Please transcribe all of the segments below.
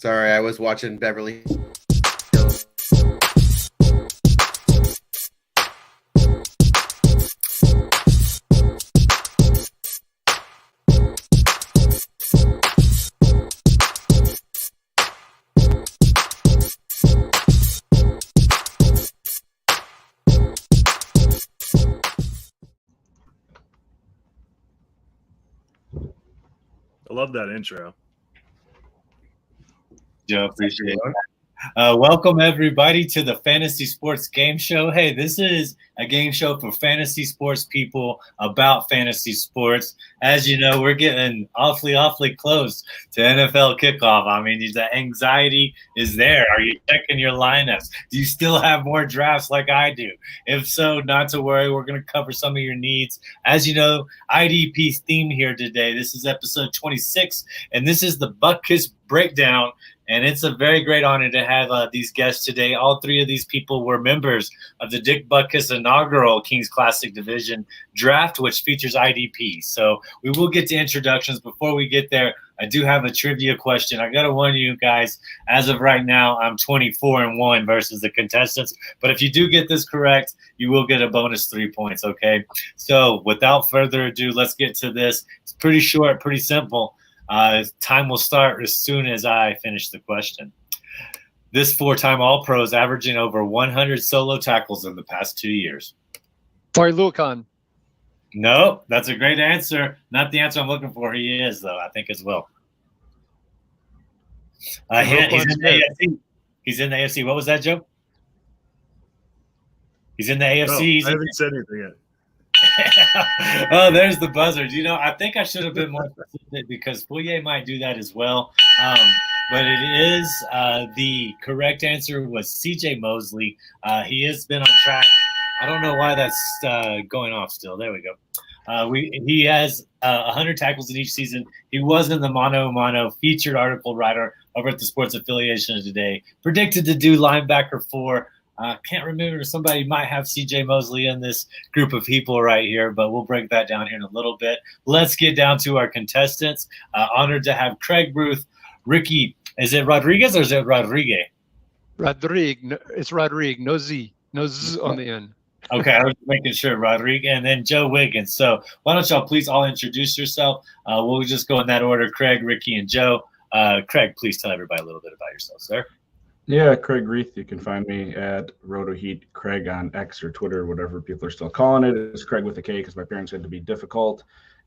Sorry, I was watching Beverly Hills. I love that intro. Joe, appreciate it. Welcome, everybody, to the Fantasy Sports Game Show. Hey, this is a game show for fantasy sports people about fantasy sports. As you know, we're getting awfully close to NFL kickoff. I mean, the anxiety is there. Are you checking your lineups? Do you still have more drafts like I do? If so, not to worry. We're going to cover some of your needs. As you know, IDP's theme here today. This is episode 26, and this is the Butkus breakdown. And it's a very great honor to have these guests today. All three of these people were members of the Dick Butkus Inaugural Kings Classic Division draft, which features IDP. So we will get to introductions. Before we get there, I do have a trivia question. I got to warn you guys, as of right now, I'm 24-1 versus the contestants. But if you do get this correct, you will get a bonus 3 points, okay? So without further ado, let's get to this. It's pretty short, pretty simple. Time will start as soon as I finish the question. This four-time All-Pro is averaging over 100 solo tackles in the past 2 years. Sorry, Lucan. No, that's a great answer. Not the answer I'm looking for. He is, though, I think, as well. He's in the AFC. He's in the AFC. What was that, Joe? He's in the AFC. I haven't said anything yet. Oh, there's the buzzer. You know, I think I should have been more specific because Fourier might do that as well. But it is the correct answer was CJ Mosley. He has been on track. I don't know why that's going off still. There we go. He has 100 tackles in each season. He was in the Mono featured article writer over at the Sports Affiliation today. Predicted to do linebacker for. Can't remember. Somebody might have CJ Mosley in this group of people right here, but we'll break that down here in a little bit. Let's get down to our contestants. Honored to have Kraig Ruth, Ricky. Is it Rodriguez or is it Rodriguez? It's Rodrigue. No Z on the end. Okay, I was making sure, Rodriguez, and then Joe Wiggins. So why don't y'all please all introduce yourself? We'll just go in that order: Kraig, Ricky, and Joe. Kraig, please tell everybody a little bit about yourself, sir. Yeah, Kraig Reith. You can find me at RotoHeat Kraig on X or Twitter, whatever people are still calling it. It's Kraig with a K because my parents had to be difficult.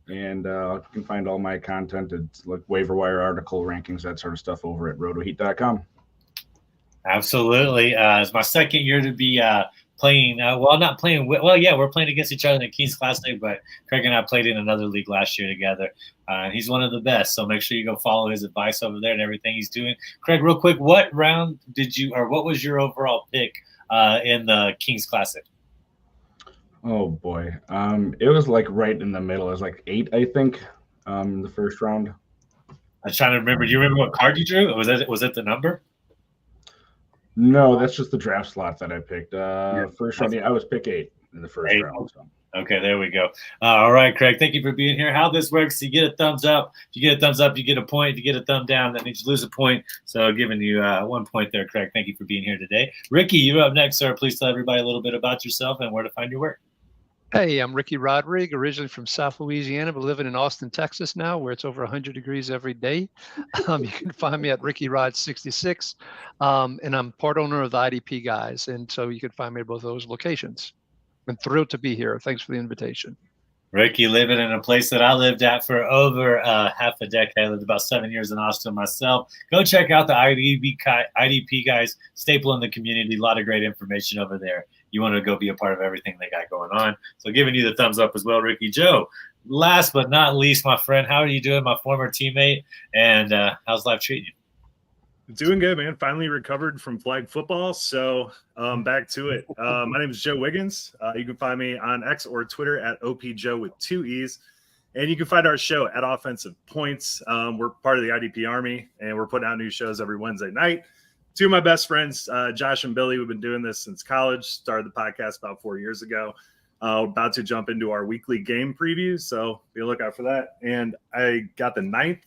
And you can find all my content. It's like waiver wire article rankings, that sort of stuff over at rotoheat.com. Absolutely. It's my second year to be playing. Not playing. We're playing against each other in the Kings Classic, but Kraig and I played in another league last year together. He's one of the best, so make sure you go follow his advice over there and everything he's doing. Kraig, real quick, what round what was your overall pick in the Kings Classic? Oh boy, it was like right in the middle. It was like 8, I think, in the first round. I'm trying to remember. Do you remember what card you drew? Was it the number? No, that's just the draft slot that I picked. First round, I was pick 8 in the first round. So. Okay, there we go. All right, Kraig, thank you for being here. How this works, you get a thumbs up. If you get a thumbs up, you get a point. If you get a thumb down, that means you lose a point. So giving you 1 point there, Kraig. Thank you for being here today. Ricky, you're up next, sir. Please tell everybody a little bit about yourself and where to find your work. Hey, I'm Ricky Rodrigue, originally from South Louisiana, but living in Austin, Texas now, where it's over 100 degrees every day. You can find me at RickyRod66, and I'm part owner of the IDP guys, and so you can find me at both of those locations. I'm thrilled to be here. Thanks for the invitation. Ricky, living in a place that I lived at for over half a decade. I lived about 7 years in Austin myself. Go check out the IDP guys, staple in the community. A lot of great information over there. You want to go be a part of everything they got going on. So giving you the thumbs up as well, Ricky. Joe, last but not least, my friend, how are you doing, my former teammate? And how's life treating you? Doing good, man. Finally recovered from flag football, so back to it. My name is Joe Wiggins. You can find me on X or Twitter at OPJoe with 2 E's. And you can find our show at Offensive Points. We're part of the IDP Army, and we're putting out new shows every Wednesday night. 2 of my best friends, Josh and Billy, we've been doing this since college, started the podcast about 4 years ago. About to jump into our weekly game previews, so be a lookout for that. And I got the 9th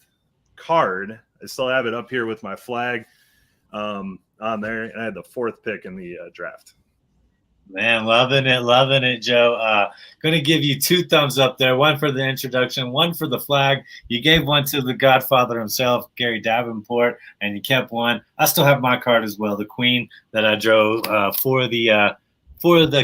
card I still have it up here with my flag on there, and I had the 4th pick in the draft. Man, loving it, Joe. Going to give you 2 thumbs up there. 1 for the introduction, 1 for the flag. You gave 1 to the Godfather himself, Gary Davenport, and you kept 1. I still have my card as well, the Queen that I drove for the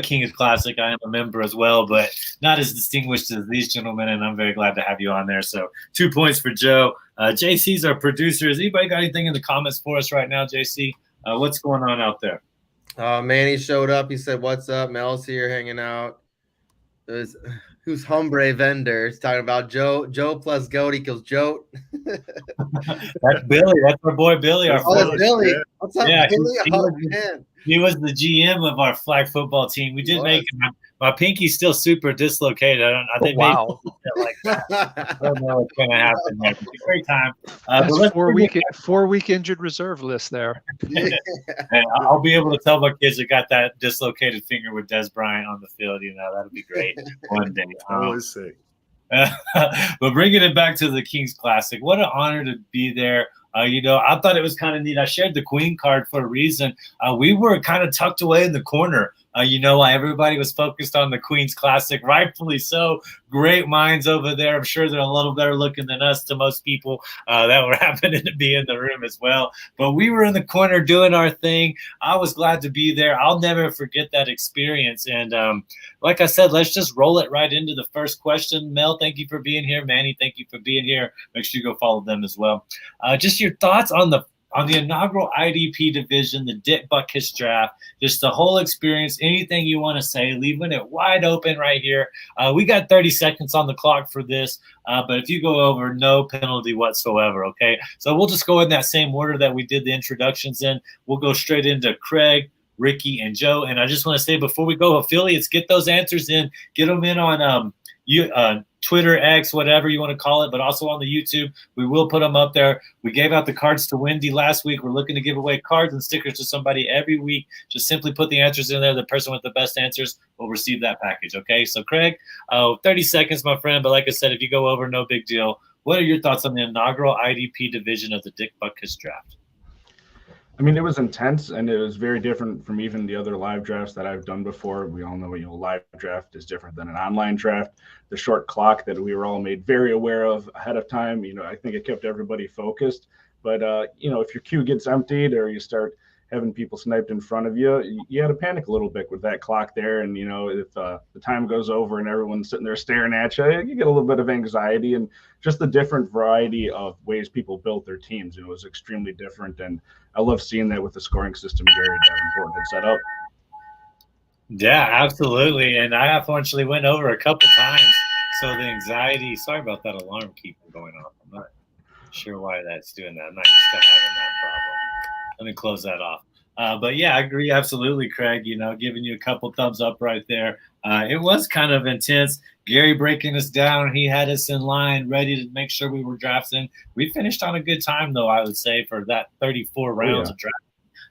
Kings Classic. I am a member as well, but not as distinguished as these gentlemen, and I'm very glad to have you on there. So 2 points for Joe. JC's our producer. Has anybody got anything in the comments for us right now, JC? What's going on out there? Manny showed up. He said, "What's up?" Mel's here hanging out. Who's Hombre Vendor? He's talking about Joe plus Goat equals Joe. That's Billy. That's our boy Billy. It's Billy. Yeah. What's up, Yeah, Billy? he was the GM of our flag football team. We did make it. My pinky's still super dislocated. I think Wow. maybe like that. I don't know what's going to happen there. It's a great time. That's 4-week injured reserve list there. And I'll be able to tell my kids that got that dislocated finger with Des Bryant on the field. That'll be great one day. Always see. But bringing it back to the Kings Classic, what an honor to be there. I thought it was kind of neat. I shared the Queen card for a reason. We were kind of tucked away in the corner. Everybody was focused on the Queen's Classic, rightfully so. Great minds over there. I'm sure they're a little better looking than us to most people that were happening to be in the room as well. But we were in the corner doing our thing. I was glad to be there. I'll never forget that experience. And like I said, let's just roll it right into the first question. Mel, thank you for being here. Manny, thank you for being here. Make sure you go follow them as well. Just your thoughts on the inaugural IDP division, the Dick Butkus draft, just the whole experience, anything you want to say, leaving it wide open right here. We got 30 seconds on the clock for this, but if you go over, no penalty whatsoever, okay? So we'll just go in that same order that we did the introductions in. We'll go straight into Kraig, Ricky, and Joe. And I just want to say before we go, affiliates, get those answers in. Get them in on Twitter, X, whatever you want to call it, but also on the YouTube. We will put them up there. We gave out the cards to Wendy last week. We're looking to give away cards and stickers to somebody every week. Just simply put the answers in there. The person with the best answers will receive that package, okay? So, Kraig, 30 seconds, my friend. But like I said, if you go over, no big deal. What are your thoughts on the inaugural IDP division of the Dick Butkus draft? I mean, it was intense, and it was very different from even the other live drafts that I've done before. We all know, live draft is different than an online draft. The short clock that we were all made very aware of ahead of time, I think it kept everybody focused. But, if your queue gets emptied or you start having people sniped in front of you, you had to panic a little bit with that clock there. And, if the time goes over and everyone's sitting there staring at you, you get a little bit of anxiety. And just the different variety of ways people built their teams, it was extremely different. And I love seeing that with the scoring system Gary Davenport had set up. Yeah, absolutely. And I unfortunately went over a couple times. So the anxiety, sorry about that alarm keeping going off. I'm not sure why that's doing that. I'm not used to having that problem. Let me close that off. But yeah, I agree absolutely, Kraig. Giving you a couple thumbs up right there. It was kind of intense. Gary breaking us down. He had us in line, ready to make sure we were drafting. We finished on a good time, though, I would say, for that 34 rounds of draft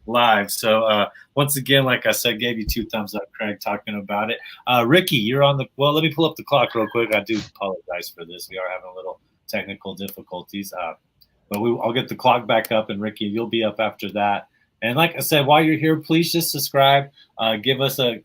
live. So once again, like I said, gave you 2 thumbs up, Kraig, talking about it. Ricky, you're on the – well, let me pull up the clock real quick. I do apologize for this. We are having a little technical difficulties. But I'll get the clock back up, and Ricky, you'll be up after that. And like I said, while you're here, please just subscribe. Give us a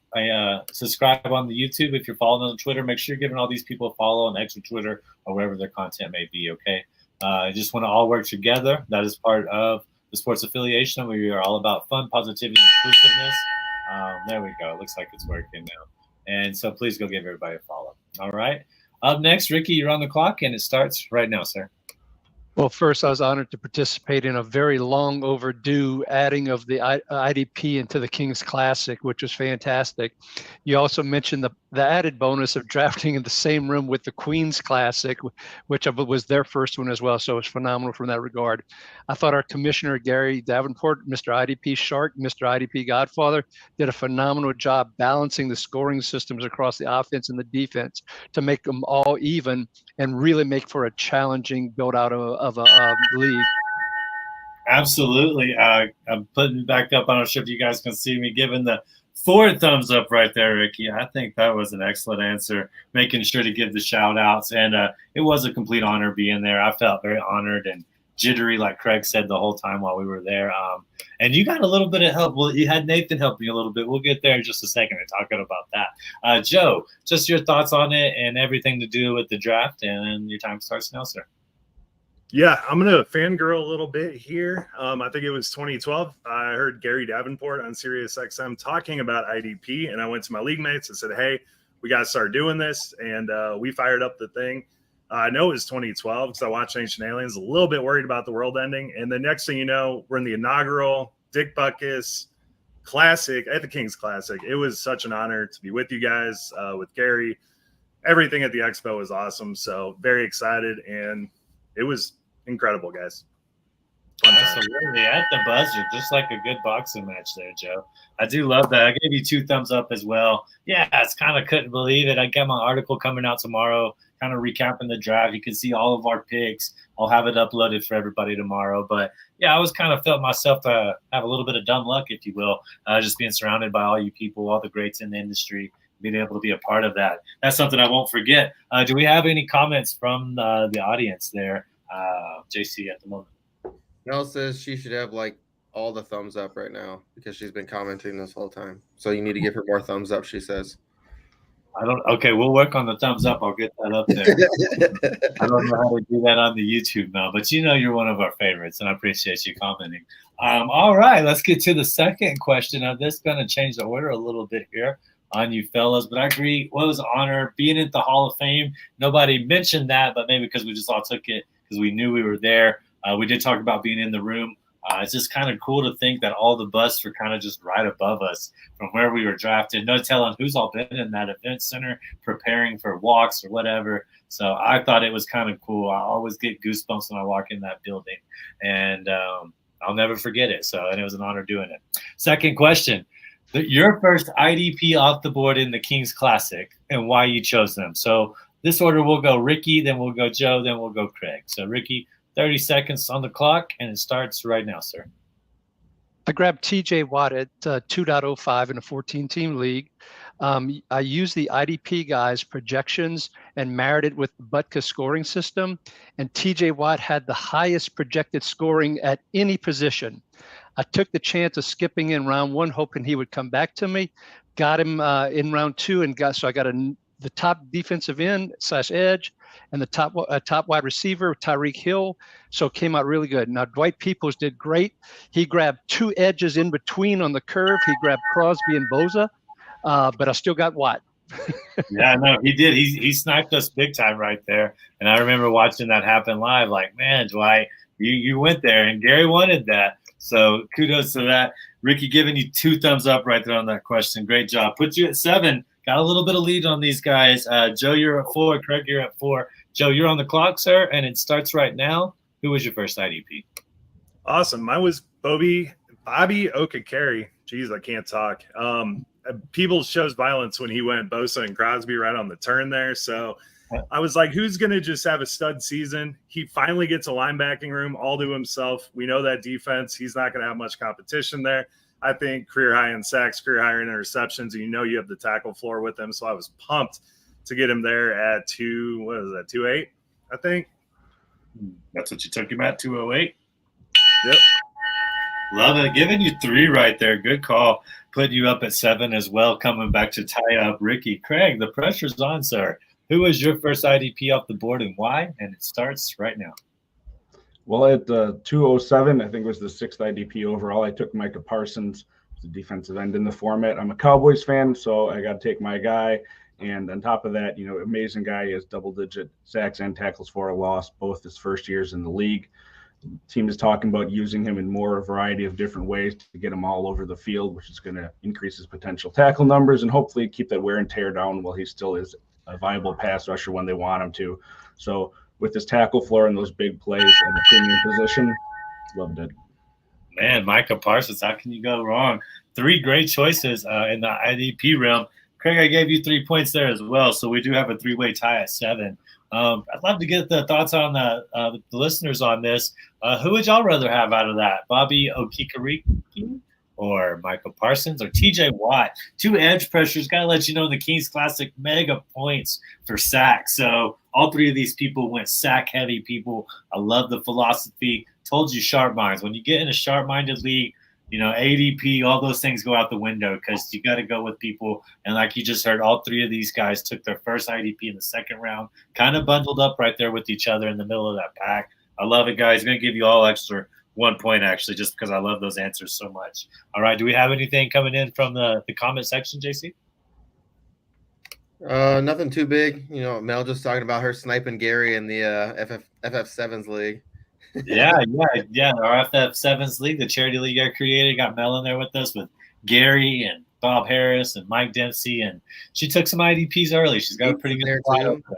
subscribe on the YouTube. If you're following on Twitter, make sure you're giving all these people a follow on X or Twitter or wherever their content may be, okay? I just want to all work together. That is part of the sports affiliation. We are all about fun, positivity, and inclusiveness. There we go. It looks like it's working now. And so please go give everybody a follow. All right. Up next, Ricky, you're on the clock, and it starts right now, sir. Well, first, I was honored to participate in a very long overdue adding of the IDP into the Kings Classic, which was fantastic. You also mentioned the added bonus of drafting in the same room with the Queen's Classic, which was their first one as well. So it was phenomenal from that regard. I thought our commissioner, Gary Davenport, Mr. IDP Shark, Mr. IDP Godfather, did a phenomenal job balancing the scoring systems across the offense and the defense to make them all even and really make for a challenging build out of a league. Absolutely. I'm putting it back up. I'm not sure if you guys can see me giving the 4 thumbs up right there, Ricky. I think that was an excellent answer, making sure to give the shout outs. And it was a complete honor being there. I felt very honored and jittery, like Kraig said the whole time while we were there. And you got a little bit of help. Well, you had Nathan help you a little bit. We'll get there in just a second and talking about that. Joe, just your thoughts on it and everything to do with the draft, and your time starts now, sir. Yeah, I'm going to fangirl a little bit here. I think it was 2012. I heard Gary Davenport on Sirius XM talking about IDP, and I went to my league mates and said, hey, we got to start doing this. And we fired up the thing. I know it was 2012 because I watched Ancient Aliens, a little bit worried about the world ending. And the next thing you know, we're in the inaugural Dick Butkus Classic at the King's Classic. It was such an honor to be with you guys, with Gary. Everything at the expo was awesome. So very excited. And it was incredible, guys. Absolutely. At the buzzer, just like a good boxing match there, Joe. I do love that. I gave you 2 thumbs up as well. Yeah, it's kind of couldn't believe it. I got my article coming out tomorrow, kind of recapping the draft. You can see all of our picks. I'll have it uploaded for everybody tomorrow. But yeah, I was kind of felt myself to have a little bit of dumb luck, if you will, just being surrounded by all you people, all the greats in the industry, being able to be a part of that. That's something I won't forget. Do we have any comments from the audience there, JC, at the moment? Mel says she should have like all the thumbs up right now because she's been commenting this whole time. So you need to give her more thumbs up, she says. Okay, we'll work on the thumbs up. I'll get that up there. I don't know how to do that on the YouTube now, but you know you're one of our favorites, and I appreciate you commenting. All right, let's get to the second question. Now, this is going to change the order a little bit here on you fellas, but I agree. What was an honor being at the Hall of Fame. Nobody mentioned that, but maybe because we just all took it because we knew we were there. We did talk about being in the room. It's just kind of cool to think that all the busts were kind of just right above us from where we were drafted. No telling who's all been in that event center preparing for walks or whatever. So I thought it was kind of cool. I always get goosebumps when I walk in that building, and I'll never forget it. And it was an honor doing it. Second question. Your first IDP off the board in the King's Classic and why you chose them. So this order, we'll go Ricky, then we'll go Joe, then we'll go Kraig. So Ricky, 30 seconds on the clock, and it starts right now, sir. I grabbed TJ Watt at 2.05 in a 14-team league. I used the IDP guys' projections and married it with the Butkus scoring system, and TJ Watt had the highest projected scoring at any position. I took the chance of skipping in round 1, hoping he would come back to me. Got him in round 2, and I got the top defensive end / edge, and the top wide receiver, Tyreek Hill. So it came out really good. Now, Dwight Peoples did great. He grabbed 2 edges in between on the curve. He grabbed Crosby and Boza, but I still got Watt. Yeah, no, he did. He sniped us big time right there. And I remember watching that happen live, like, man, Dwight, you went there, and Gary wanted that. So kudos to that. Ricky giving you 2 thumbs up right there on that question. Great job. Put you at 7. Got a little bit of lead on these guys. Joe, you're at 4. Kraig, you're at 4. Joe, you're on the clock, sir, and it starts right now. Who was your first IDP? Awesome. Mine was Bobby Okakari. Jeez, I can't talk. People shows violence when he went Bosa and Crosby right on the turn there. So I was like, who's going to just have a stud season? He finally gets a linebacking room all to himself. We know that defense. He's not going to have much competition there. I think career high in sacks, career high in interceptions, and you have the tackle floor with him. So I was pumped to get him there at 2.8, I think. That's what you took him at, 2.08? Yep. Love it. Giving you 3 right there. Good call. Putting you up at 7 as well. Coming back to tie up Ricky. Kraig, the pressure's on, sir. Who was your first IDP off the board and why? And it starts right now. Well, at 207, I think was the 6th IDP overall. I took Micah Parsons, the defensive end in the format. I'm a Cowboys fan, so I got to take my guy. And on top of that, amazing guy. He has double-digit sacks and tackles for a loss, both his first years in the league. The team is talking about using him in a variety of different ways to get him all over the field, which is going to increase his potential tackle numbers and hopefully keep that wear and tear down while he still is a viable pass rusher when they want him to. So with his tackle floor and those big plays and the premium position, loved it. Man, Micah Parsons, how can you go wrong? 3 great choices in the IDP realm. Kraig, I gave you 3 points there as well, so we do have a 3-way tie at 7. I'd love to get the thoughts on the listeners on this. Who would y'all rather have out of that? Bobby Okikariki or Michael Parsons or TJ Watt? 2 edge pressures. Got to let you know the Kings Classic mega points for sacks. So All three of these people went sack-heavy people. I love the philosophy. Told you, sharp minds. When you get in a sharp-minded league, ADP, all those things go out the window because you got to go with people. And like you just heard, all three of these guys took their first IDP in the second round, kind of bundled up right there with each other in the middle of that pack. I love it, guys. Going to give you all extra 1 point, actually, just because I love those answers so much. All right. Do we have anything coming in from the comment section, JC? Nothing too big. Mel just talking about her sniping Gary in the FF7s league. Yeah. Our FF7s league, the charity league I created, got Mel in there with us with Gary and Bob Harris and Mike Dempsey, and she took some IDPs early. She's got a pretty good spot over there.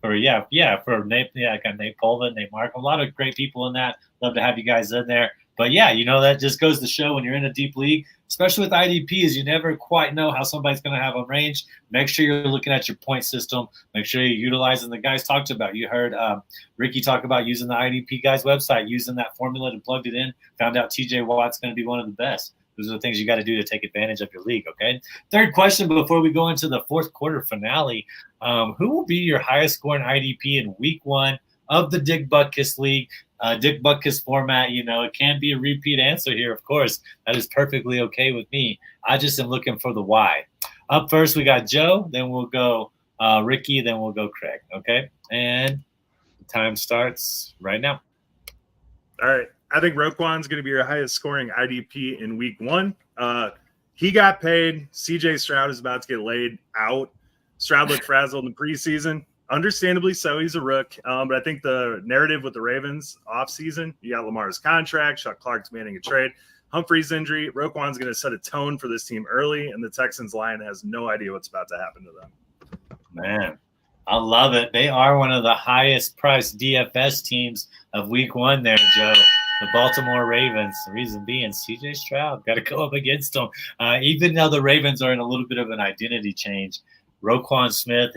For Nate, I got Nate Polva, Nate Mark, a lot of great people in that. Love to have you guys in there. But yeah, that just goes to show when you're in a deep league, especially with IDPs, you never quite know how somebody's going to have on range. Make sure you're looking at your point system. Make sure you're utilizing the guys talked about. You heard Ricky talk about using the IDP guys website, using that formula to plug it in. Found out TJ Watt's going to be one of the best. Those are the things you got to do to take advantage of your league, okay? Third question before we go into the fourth quarter finale. Who will be your highest scoring IDP in week 1 of the Dick Butkus League? Dick Butkus format, it can be a repeat answer here, of course. That is perfectly okay with me. I just am looking for the why. Up first, we got Joe. Then we'll go Ricky. Then we'll go Kraig, okay? And time starts right now. All right. I think Roquan's going to be your highest scoring IDP in week 1. He got paid. CJ Stroud is about to get laid out. Stroud looked frazzled in the preseason. Understandably so. He's a rook. But I think the narrative with the Ravens offseason, you got Lamar's contract, Chuck Clark demanding a trade, Humphrey's injury. Roquan's going to set a tone for this team early, and the Texans line has no idea what's about to happen to them. Man, I love it. They are one of the highest priced DFS teams of week 1 there, Joe. The Baltimore Ravens. The reason being, CJ Stroud got to go up against them. Even though the Ravens are in a little bit of an identity change, Roquan Smith,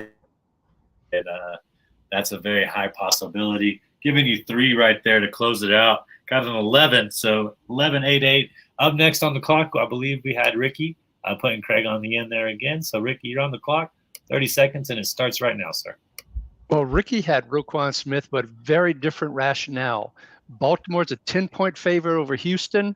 that's a very high possibility. Giving you 3 right there to close it out. Got an 11, so 11, 8, 8. Up next on the clock, I believe we had Ricky. Putting Kraig on the end there again. So, Ricky, you're on the clock. 30 seconds, and it starts right now, sir. Well, Ricky had Roquan Smith, but very different rationale. Baltimore's a 10-point favorite over Houston.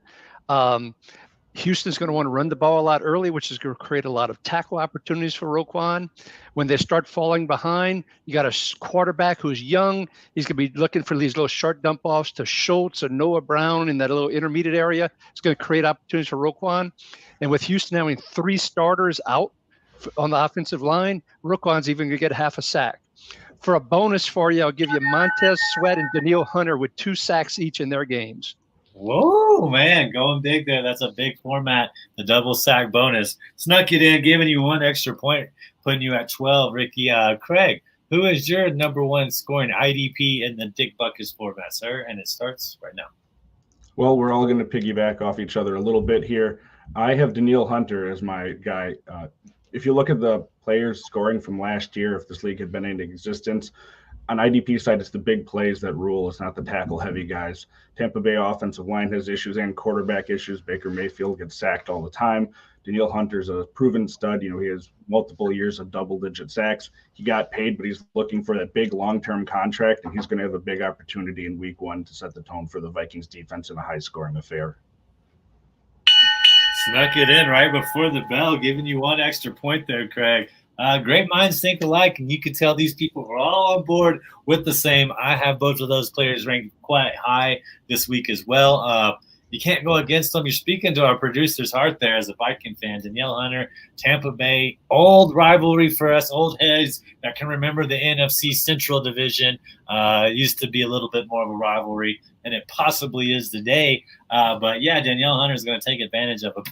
Houston's going to want to run the ball a lot early, which is going to create a lot of tackle opportunities for Roquan. When they start falling behind, you got a quarterback who's young. He's going to be looking for these little short dump offs to Schultz or Noah Brown in that little intermediate area. It's going to create opportunities for Roquan. And with Houston having 3 starters out on the offensive line, Roquan's even going to get half a sack. For a bonus for you, I'll give you Montez Sweat and Daniil Hunter with 2 sacks each in their games. Whoa, man, going big there. That's a big format, the double sack bonus. Snuck it in, giving you 1 extra point, putting you at 12, Ricky. Kraig, who is your number 1 scoring IDP in the Dick Butkus format, sir? And it starts right now. Well, we're all going to piggyback off each other a little bit here. I have Daniil Hunter as my guy. If you look at the players scoring from last year, if this league had been in existence, on IDP side, it's the big plays that rule. It's not the tackle-heavy guys. Tampa Bay offensive line has issues and quarterback issues. Baker Mayfield gets sacked all the time. Daniil Hunter's a proven stud. He has multiple years of double-digit sacks. He got paid, but he's looking for that big long-term contract, and he's going to have a big opportunity in week 1 to set the tone for the Vikings defense in a high-scoring affair. Snuck it in right before the bell, giving you 1 extra point there, Kraig. Great minds think alike, and you can tell these people are all on board with the same. I have both of those players ranked quite high this week as well. You can't go against them. You're speaking to our producer's heart there as a Viking fan. Daniil Hunter, Tampa Bay, old rivalry for us, old heads that can remember the NFC Central Division. Used to be a little bit more of a rivalry, and it possibly is today. But, yeah, Daniil Hunter is going to take advantage of a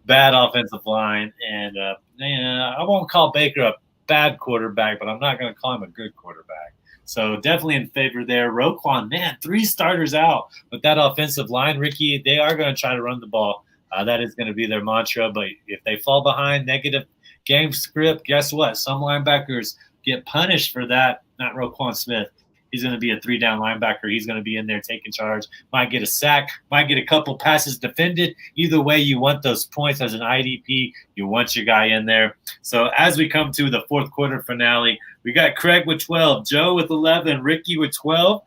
bad offensive line. And, I won't call Baker a bad quarterback, but I'm not going to call him a good quarterback. So definitely in favor there. Roquan, man, 3 starters out with that offensive line. Ricky, they are going to try to run the ball. That is going to be their mantra. But if they fall behind, negative game script, guess what? Some linebackers get punished for that. Not Roquan Smith. He's going to be a 3-down linebacker. He's going to be in there taking charge. Might get a sack. Might get a couple passes defended. Either way, you want those points as an IDP. You want your guy in there. So as we come to the fourth quarter finale, We got Kraig with 12, Joe with 11, Ricky with 12.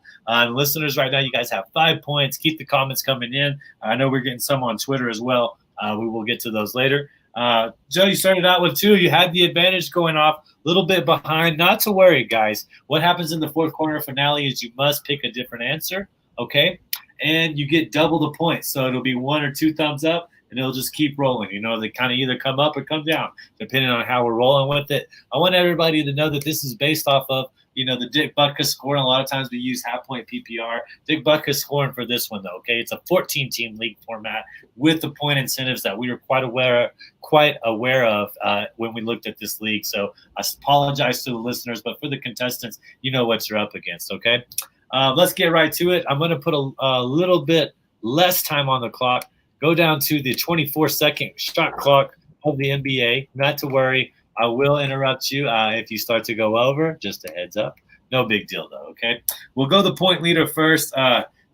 Listeners, right now, you guys have 5 points. Keep the comments coming in. I know we're getting some on Twitter as well. We will get to those later. Joe, you started out with 2. You had the advantage going off, a little bit behind. Not to worry, guys. What happens in the fourth quarter finale is you must pick a different answer, okay? And you get double the points. So it'll be 1 or 2 thumbs up, and it'll just keep rolling. They kind of either come up or come down, depending on how we're rolling with it. I want everybody to know that this is based off of, the Dick Butkus score. And a lot of times we use half-point PPR. Dick Butkus scoring for this one, though, okay? It's a 14-team league format with the point incentives that we were quite aware of when we looked at this league. So I apologize to the listeners, but for the contestants, you know what you're up against, okay? Let's get right to it. I'm going to put a little bit less time on the clock. Go down to the 24-second shot clock of the NBA. Not to worry. I will interrupt you if you start to go over. Just a heads up. No big deal, though, okay? We'll go the point leader first.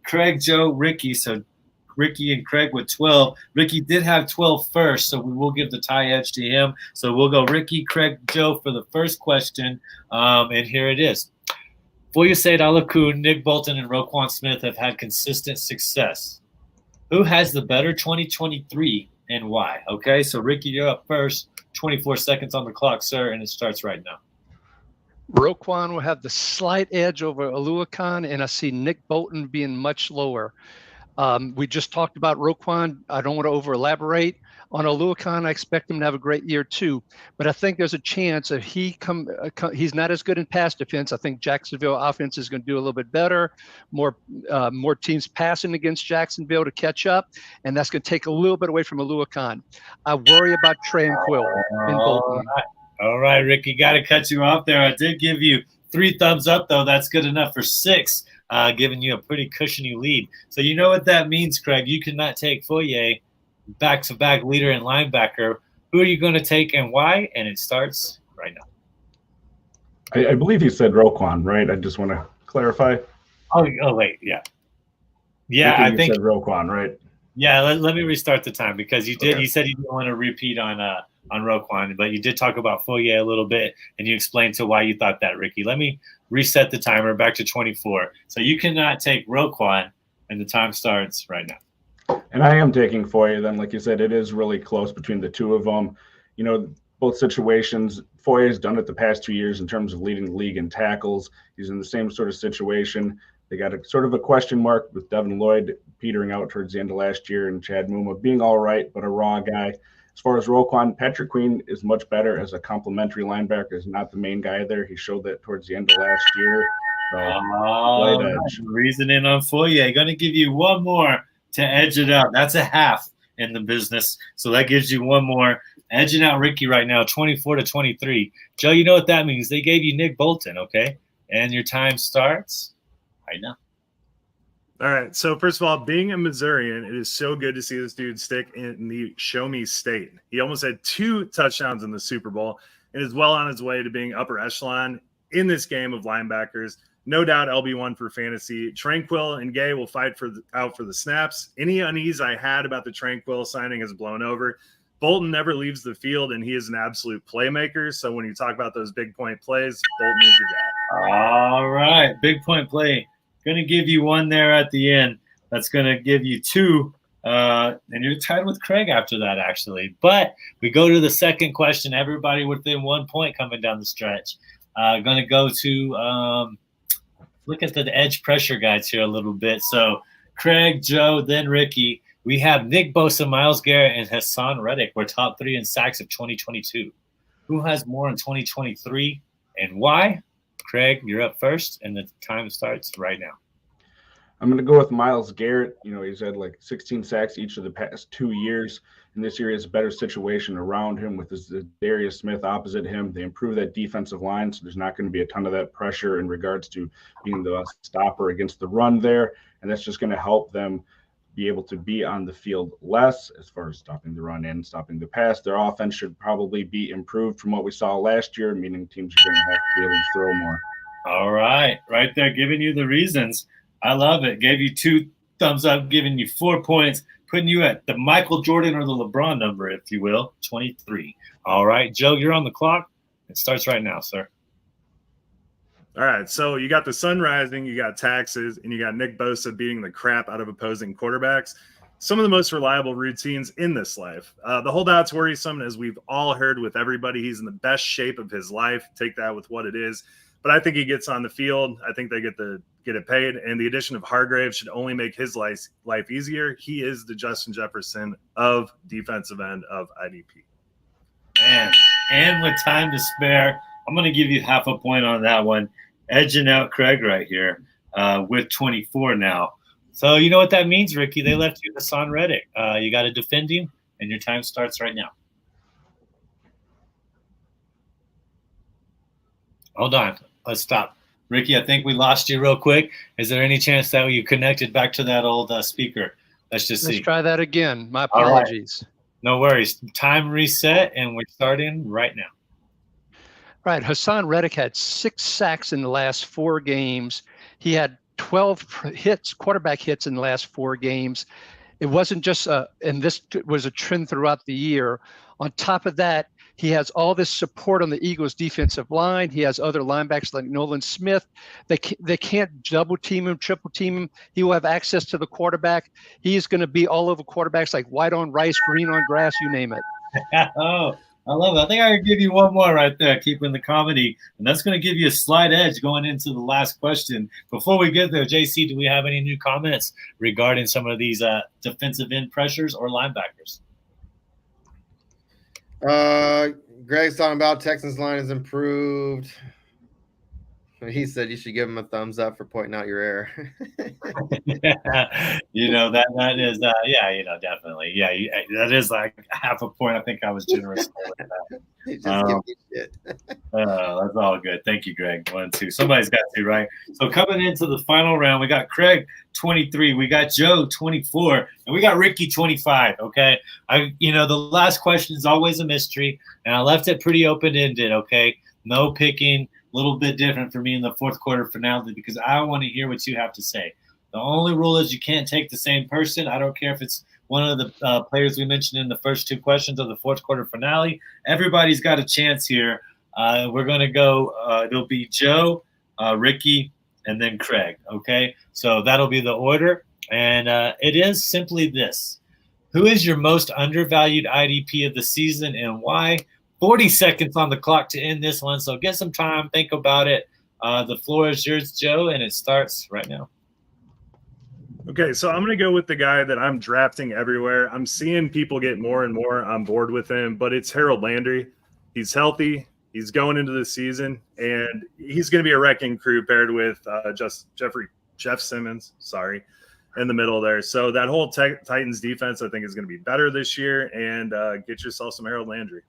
Kraig, Joe, Ricky. So Ricky and Kraig with 12. Ricky did have 12 first, so we will give the tie edge to him. So we'll go Ricky, Kraig, Joe for the first question. And here it is. Foyesade Alakun, Nick Bolton, and Roquan Smith have had consistent success. Who has the better 2023 and why? Okay, so Ricky, you're up first. 24 seconds on the clock, sir, and it starts right now. Roquan will have the slight edge over Oluokun, and I see Nick Bolton being much lower. We just talked about Roquan. I don't want to over-elaborate. On Oluokun, I expect him to have a great year too. But I think there's a chance if he's not as good in pass defense. I think Jacksonville offense is going to do a little bit better. More teams passing against Jacksonville to catch up, and that's going to take a little bit away from Oluokun. I worry about Tranquil and Bolton. All right, Ricky, got to cut you off there. I did give you 3 thumbs up, though. That's good enough for 6, giving you a pretty cushiony lead. So you know what that means, Kraig. You cannot take Foyer back-to-back leader and linebacker. Who are you going to take and why? And it starts right now. I believe he said Roquan, right? I just want to clarify. Oh wait, yeah. Yeah, I think you said Roquan, right? Yeah, let me restart the time because you did. Okay. You said you didn't want to repeat on Roquan, but you did talk about Foyer a little bit, and you explained to why you thought that, Ricky. Let me reset the timer back to 24. So you cannot take Roquan, and the time starts right now. And I am taking Foyer then. Like you said, it is really close between the two of them. Both situations, Foyer's done it the past 2 years in terms of leading the league in tackles. He's in the same sort of situation. They got a sort of a question mark with Devin Lloyd petering out towards the end of last year and Chad Muma being all right, but a raw guy. As far as Roquan, Patrick Queen is much better as a complementary linebacker. Is not the main guy there. He showed that towards the end of last year. So, reasoning on Foyer. Going to give you one more to edge it out. That's a half in the business. So that gives you one more. Edging out Ricky right now, 24-23. Joe, you know what that means. They gave you Nick Bolton, okay? And your time starts right now. All right. So first of all, being a Missourian, it is so good to see this dude stick in the show me state. He almost had 2 touchdowns in the Super Bowl and is well on his way to being upper echelon in this game of linebackers. No doubt LB1 for fantasy. Tranquil and Gay will fight out for the snaps. Any unease I had about the Tranquil signing has blown over. Bolton never leaves the field, and he is an absolute playmaker. So when you talk about those big point plays, Bolton is your guy. All right. Big point play. Going to give you 1 there at the end. That's going to give you 2. And you're tied with Kraig after that, actually. But we go to the second question. Everybody within 1 point coming down the stretch. Going to go to look at the edge pressure guides here a little bit. So Kraig, Joe, then Ricky. We have Nick Bosa, Myles Garrett, and Hassan Reddick. We're top 3 in sacks of 2022. Who has more in 2023 and why? Kraig, you're up first, and the time starts right now. I'm going to go with Myles Garrett. He's had like 16 sacks each of the past 2 years, and this year is a better situation around him with Darius Smith opposite him. They improve that defensive line, so there's not going to be a ton of that pressure in regards to being the stopper against the run there, and that's just going to help them be able to be on the field less as far as stopping the run and stopping the pass. Their offense should probably be improved from what we saw last year, meaning teams are going to have to be able to throw more. All right. Right there, giving you the reasons. I love it. Gave you 2 thumbs up, giving you 4 points, putting you at the Michael Jordan or the LeBron number, if you will, 23. All right, Joe, you're on the clock. It starts right now, sir. All right, so you got the sun rising, you got taxes, and you got Nick Bosa beating the crap out of opposing quarterbacks. Some of the most reliable routines in this life. The holdout's worrisome, as we've all heard with everybody. He's in the best shape of his life. Take that with what it is. But I think he gets on the field. I think they get it paid. And the addition of Hargrave should only make his life easier. He is the Justin Jefferson of defensive end of IDP. And with time to spare, I'm going to give you half a point on that one. Edging out Kraig right here with 24 now. So you know what that means, Ricky? They left you Hassan Reddick. You got to defend him, and your time starts right now. Hold on. Let's stop. Ricky, I think we lost you real quick. Is there any chance that you connected back to that old speaker? Let's see. Let's try that again. My apologies. No worries. Time reset, and we're starting right now. Right. Hassan Reddick had 6 sacks in the last 4 games. He had 12 hits, quarterback hits in the last 4 games. It wasn't just and this was a trend throughout the year. On top of that, he has all this support on the Eagles' defensive line. He has other linebackers like Nolan Smith. They can't double team him, triple team him. He will have access to the quarterback. He is going to be all over quarterbacks like white on rice, green on grass, you name it. Oh, I love it. I think I could give you one more right there, keeping the comedy. And that's going to give you a slight edge going into the last question. Before we get there, JC, do we have any new comments regarding some of these defensive end pressures or linebackers? Greg's talking about Texans line has improved. He said you should give him a thumbs up for pointing out your error. You know, that is, yeah, you know, definitely. Yeah, that is like half a point. I think I was generous with that. Just give me shit. That's all good. Thank you, Greg. 1, 2. Somebody's got to, right? So coming into the final round, we got Kraig 23, we got Joe 24, and we got Ricky 25. Okay, the last question is always a mystery, and I left it pretty open-ended. Okay, no picking. A little bit different for me in the fourth quarter finale because I want to hear what you have to say. The only rule is you can't take the same person. I don't care if it's one of the players we mentioned in the first 2 questions of the fourth quarter finale. Everybody's got a chance here. We're going to go it'll be Joe, Ricky, and then Kraig. Okay, so that'll be the order. And it is simply this. Who is your most undervalued IDP of the season and why? 40 seconds on the clock to end this one, so get some time, think about it. The floor is yours, Joe, and it starts right now. Okay, so I'm going to go with the guy that I'm drafting everywhere. I'm seeing people get more and more on board with him, but it's Harold Landry. He's healthy. He's going into the season, and he's going to be a wrecking crew paired with Jeff Simmons, in the middle there. So that whole Titans defense, I think, is going to be better this year, and get yourself some Harold Landry.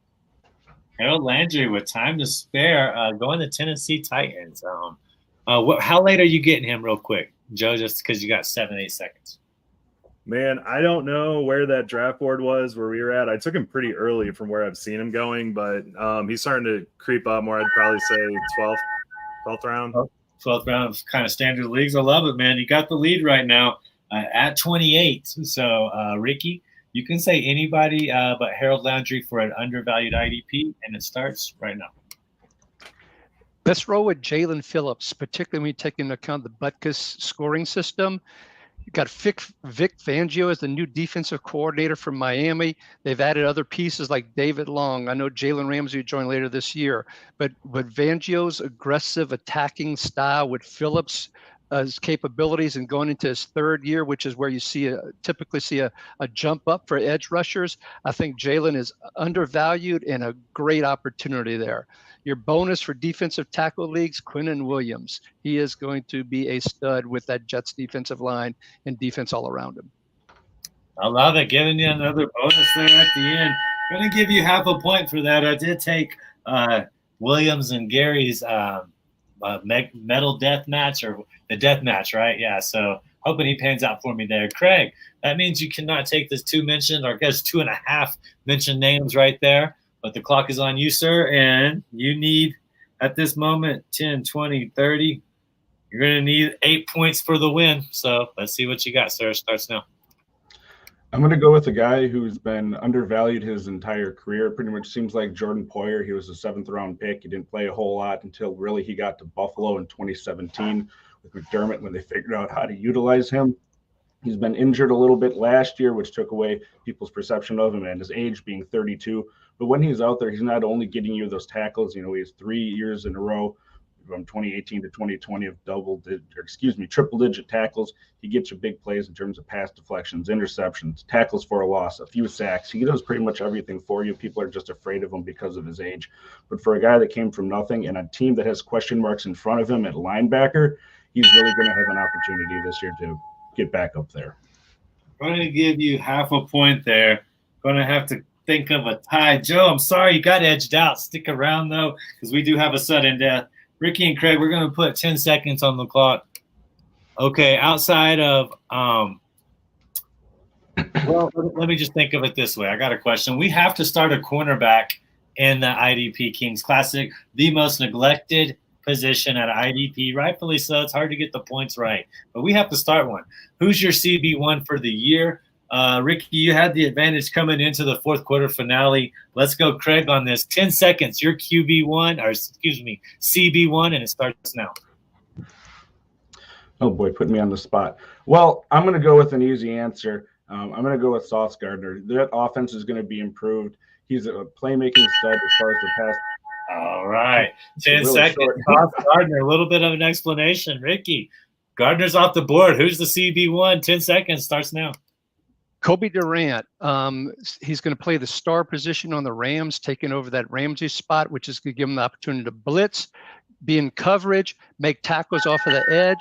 Harold Landry with time to spare, going to Tennessee Titans. How late are you getting him real quick, Joe, just because you got 7-8 seconds? Man, I don't know where that draft board was where we were at. I took him pretty early from where I've seen him going, but he's starting to creep up more. I'd probably say 12th round. 12th round, kind of standard leagues. I love it, man. You got the lead right now at 28. So, Ricky, you can say anybody but Harold Landry for an undervalued IDP, and it starts right now. Let's roll with Jalen Phillips, particularly when you take into account the Butkus scoring system. You've got Vic Fangio as the new defensive coordinator from Miami. They've added other pieces like David Long. I know Jalen Ramsey will join later this year. But Fangio's aggressive attacking style with Phillips' his capabilities and going into his 3rd year, which is where you typically see a jump up for edge rushers. I think Jalen is undervalued and a great opportunity there. Your bonus for defensive tackle leagues, Quinnen Williams. He is going to be a stud with that Jets defensive line and defense all around him. I love it. Giving you another bonus there at the end. Going to give you half a point for that. I did take Williams and Gary's medal death match, or the death match, right? Yeah, so hoping he pans out for me there. Kraig, that means you cannot take this 2 mentioned, or I guess 2.5 mentioned names right there, but the clock is on you, sir, and you need, at this moment, 10, 20, 30. You're going to need 8 points for the win, so let's see what you got, sir. Starts now. I'm going to go with a guy who's been undervalued his entire career. Pretty much seems like Jordan Poyer. He was a 7th-round pick. He didn't play a whole lot until really he got to Buffalo in 2017 with McDermott when they figured out how to utilize him. He's been injured a little bit last year, which took away people's perception of him and his age being 32. But when he's out there, he's not only getting you those tackles. He has 3 years in a row from 2018 to 2020 of triple-digit tackles. He gets you big plays in terms of pass deflections, interceptions, tackles for a loss, a few sacks. He does pretty much everything for you. People are just afraid of him because of his age. But for a guy that came from nothing and a team that has question marks in front of him at linebacker, he's really going to have an opportunity this year to get back up there. I'm going to give you half a point there. Going to have to think of a tie. Joe, I'm sorry you got edged out. Stick around, though, because we do have a sudden death. Ricky and Craig, we're going to put 10 seconds on the clock. Okay, outside of well, let me just think of it this way. I got a question. We have to start a cornerback in the IDP Kings Classic, the most neglected position at IDP, rightfully so. It's hard to get the points right, but we have to start one. Who's your CB1 for the year? Ricky, you had the advantage coming into the fourth quarter finale. Let's go, Craig, on this. 10 seconds. Your QB1, or excuse me, CB1, and it starts now. Oh, boy, put me on the spot. Well, I'm going to go with an easy answer. I'm going to go with Sauce Gardner. That offense is going to be improved. He's a playmaking stud as far as the pass. All right. 10 really seconds. Sauce Gardner, a little bit of an explanation. Ricky, Gardner's off the board. Who's the CB1? 10 seconds. Starts now. Kobe Durant, he's going to play the star position on the Rams, taking over that Ramsey spot, which is going to give him the opportunity to blitz, be in coverage, make tackles off of the edge.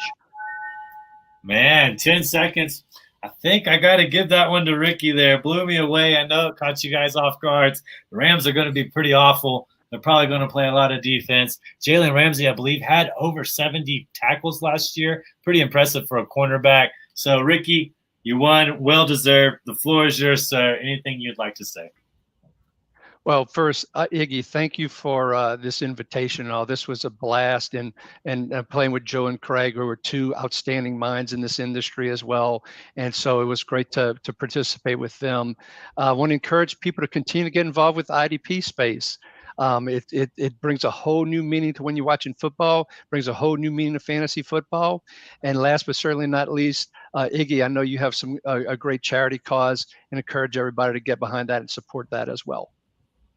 Man, 10 seconds. I think I got to give that one to Ricky there. Blew me away. I know it caught you guys off guard. The Rams are going to be pretty awful. They're probably going to play a lot of defense. Jalen Ramsey, I believe, had over 70 tackles last year. Pretty impressive for a cornerback. So, Ricky, you won. Well-deserved. The floor is yours, sir. Anything you'd like to say? Well, first, Iggy, thank you for this invitation and all. This was a blast, and playing with Joe and Craig, who were two outstanding minds in this industry as well. And so it was great to participate with them. I want to encourage people to continue to get involved with the IDP space. It brings a whole new meaning to when you're watching football, brings a whole new meaning to fantasy football. And last but certainly not least, Iggy, I know you have a great charity cause, and encourage everybody to get behind that and support that as well.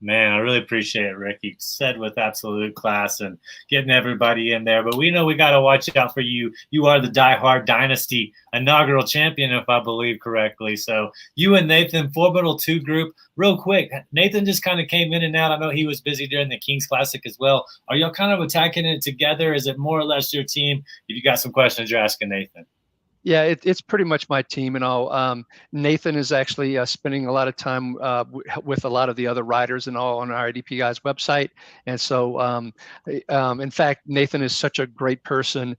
Man, I really appreciate it, Rick. You said with absolute class and getting everybody in there. But we know we got to watch out for you. You are the diehard dynasty inaugural champion, if I believe correctly. So you and Nathan, Formidable 2 group, real quick. Nathan just kind of came in and out. I know he was busy during the Kings Classic as well. Are y'all kind of attacking it together? Is it more or less your team? If you got some questions, you're asking Nathan. Yeah, it's pretty much my team and all. Nathan is actually spending a lot of time with a lot of the other writers and all on our IDP Guys website. And so, in fact, Nathan is such a great person.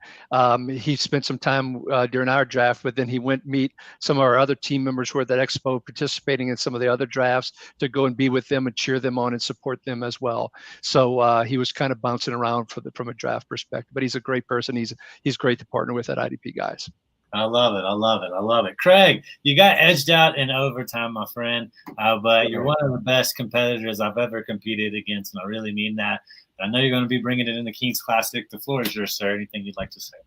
He spent some time during our draft, but then he went meet some of our other team members who were at that expo participating in some of the other drafts to go and be with them and cheer them on and support them as well. So he was kind of bouncing around from a draft perspective, but he's a great person. He's great to partner with at IDP Guys. I love it. I love it. I love it. Craig, you got edged out in overtime, my friend, but you're one of the best competitors I've ever competed against, and I really mean that. I know you're going to be bringing it in the Kings Classic. The floor is yours, sir. Anything you'd like to say?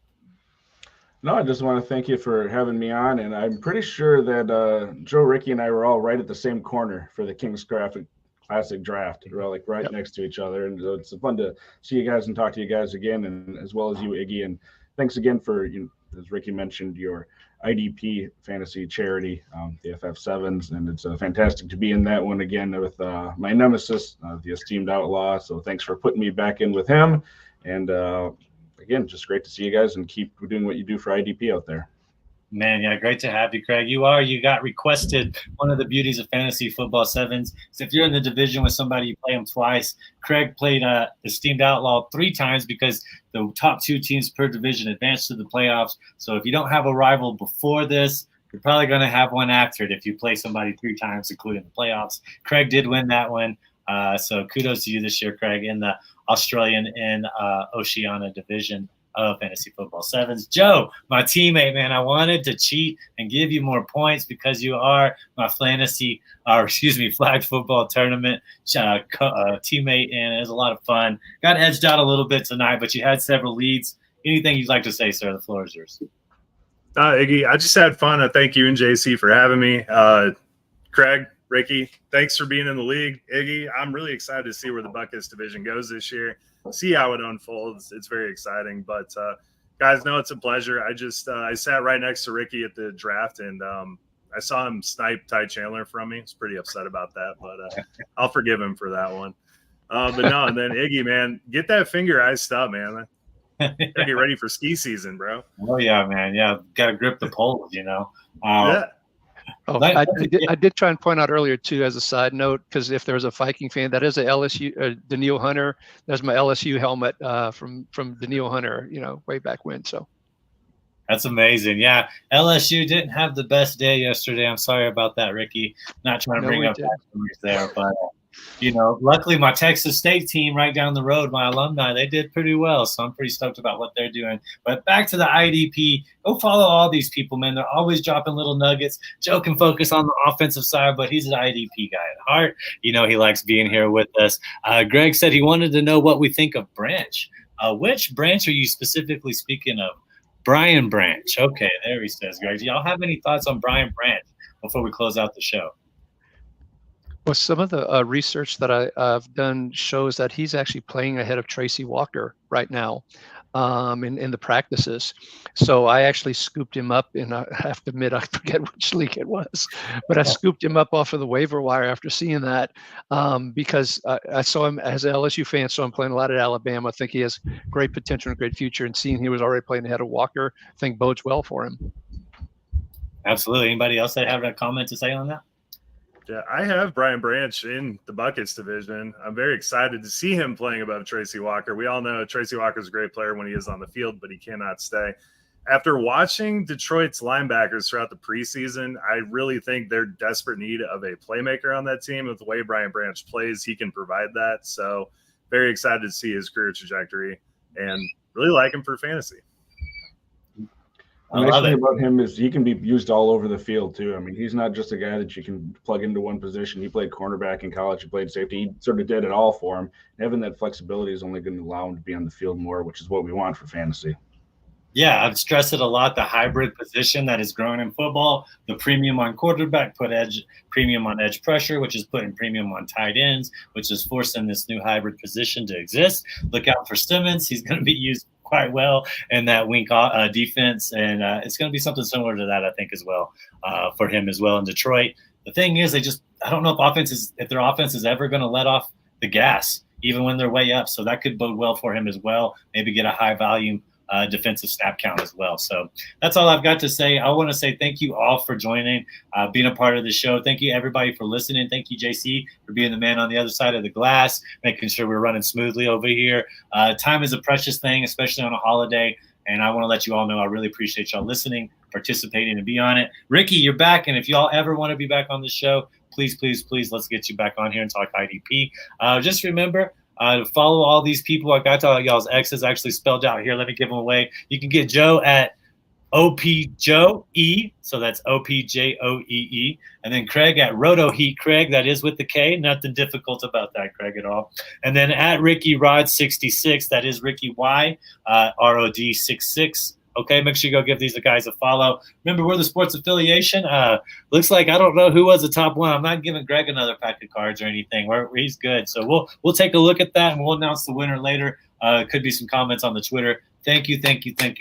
No, I just want to thank you for having me on, and I'm pretty sure that Joe, Ricky, and I were all right at the same corner for the Kings Classic draft. We're all like right next to each other, and so it's fun to see you guys and talk to you guys again, and as well as you, Iggy, and thanks again for as Ricky mentioned, your IDP fantasy charity, the FF7s, and it's fantastic to be in that one again with my nemesis, the esteemed Outlaw. So thanks for putting me back in with him. And again, just great to see you guys and keep doing what you do for IDP out there. Man, yeah, great to have you, Craig. You got requested. One of the beauties of fantasy football sevens is if you're in the division with somebody, you play them twice. Craig played esteemed Outlaw 3 times because the top 2 teams per division advanced to the playoffs. So if you don't have a rival before this, you're probably going to have one after it if you play somebody 3 times, including the playoffs. Craig did win that one. So kudos to you this year, Craig, in the Australian and Oceania division. of Fantasy Football Sevens. Joe, my teammate, man, I wanted to cheat and give you more points because you are my flag football tournament teammate, and it was a lot of fun. Got edged out a little bit tonight, but you had several leads. Anything you'd like to say, sir? The floor is yours. Iggy, I just had fun. I thank you and JC for having me. Kraig, Ricky, thanks for being in the league. Iggy, I'm really excited to see where the Butkus division goes this year. See how it unfolds. It's very exciting. But guys, no, it's a pleasure. I sat right next to Ricky at the draft, and I saw him snipe Ty Chandler from me. I was pretty upset about that, but I'll forgive him for that one. But no, and then Iggy, man, get that finger iced up, man. Gotta get ready for ski season, bro. Oh yeah, man. Yeah, gotta grip the poles, Yeah. Oh, I did try and point out earlier too, as a side note, because if there's a Viking fan, that is a LSU Daniil Hunter. There's my LSU helmet from Daniil Hunter, way back when. So that's amazing. Yeah, LSU didn't have the best day yesterday. I'm sorry about that, Ricky. Not trying to bring up memories there, but luckily my Texas State team right down the road, my alumni, they did pretty well. So I'm pretty stoked about what they're doing. But back to the IDP, go follow all these people, man. They're always dropping little nuggets. Joe can focus on the offensive side, but he's an IDP guy at heart. He likes being here with us. Greg said he wanted to know what we think of Branch. Which Branch are you specifically speaking of? Brian Branch. Okay, there he says, Greg. Do y'all have any thoughts on Brian Branch before we close out the show? Well, some of the research that I've done shows that he's actually playing ahead of Tracy Walker right now in the practices. So I actually scooped him up, and I have to admit, I forget which league it was, but I scooped him up off of the waiver wire after seeing that because I saw him as an LSU fan, so I'm playing a lot at Alabama. I think he has great potential and a great future, and seeing he was already playing ahead of Walker, I think bodes well for him. Absolutely. Anybody else that have a comment to say on that? Yeah, I have Brian Branch in the Butkus division. I'm very excited to see him playing above Tracy Walker. We all know Tracy Walker's a great player when he is on the field, but he cannot stay. After watching Detroit's linebackers throughout the preseason, I really think they're desperate need of a playmaker on that team. With the way Brian Branch plays, he can provide that. So very excited to see his career trajectory and really like him for fantasy. The nice thing about him is he can be used all over the field too. I mean, he's not just a guy that you can plug into one position. He played cornerback in college. He played safety. He sort of did it all for him. Having that flexibility is only going to allow him to be on the field more, which is what we want for fantasy. Yeah, I've stressed it a lot. The hybrid position that is growing in football, the premium on quarterback, premium on edge pressure, which is putting premium on tight ends, which is forcing this new hybrid position to exist. Look out for Simmons. He's going to be used quite well in that wing defense, and it's going to be something similar to that, I think, as well for him as well in Detroit. The thing is, I don't know if their offense is ever going to let off the gas, even when they're way up. So that could bode well for him as well. Maybe get a high volume defensive snap count as well. So that's all I've got to say. I want to say thank you all for joining, being a part of the show. Thank you, everybody, for listening. Thank you, JC, for being the man on the other side of the glass, making sure we're running smoothly over here. Time is a precious thing, especially on a holiday. And I want to let you all know I really appreciate y'all listening, participating, and be on it. Ricky, you're back. And if y'all ever want to be back on the show, please, please, please, let's get you back on here and talk IDP. Just remember, follow all these people. I got all y'all's X's actually spelled out here. Let me give them away. You can get Joe at OPJoe. So that's OPJoee. And then Kraig at RotoHeat Kraig. That is with the K. Nothing difficult about that, Kraig, at all. And then at Ricky Rod 66. That is Ricky Y. ROD 66. Okay, make sure you go give these guys a follow. Remember, we're the sports affiliation. Looks like I don't know who was the top one. I'm not giving Greg another pack of cards or anything. He's good. So we'll take a look at that, and we'll announce the winner later. Could be some comments on the Twitter. Thank you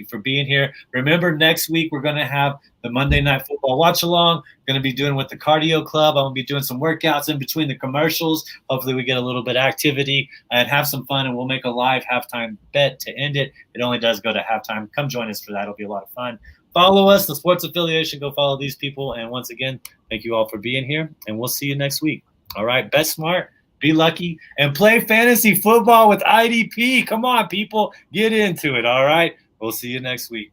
for being here. Remember, next week we're going to have the Monday Night Football watch-along. Going to be doing with the Cardio Club. I'm going to be doing some workouts in between the commercials. Hopefully we get a little bit of activity and have some fun, and we'll make a live halftime bet to end it. It only does go to halftime. Come join us for that. It'll be a lot of fun. Follow us, the Sports Affiliation. Go follow these people. And once again, thank you all for being here, and we'll see you next week. All right, bet smart. Be lucky and play fantasy football with IDP. Come on, people. Get into it, all right? We'll see you next week.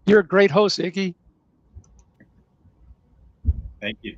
You're a great host, Iggy. Thank you.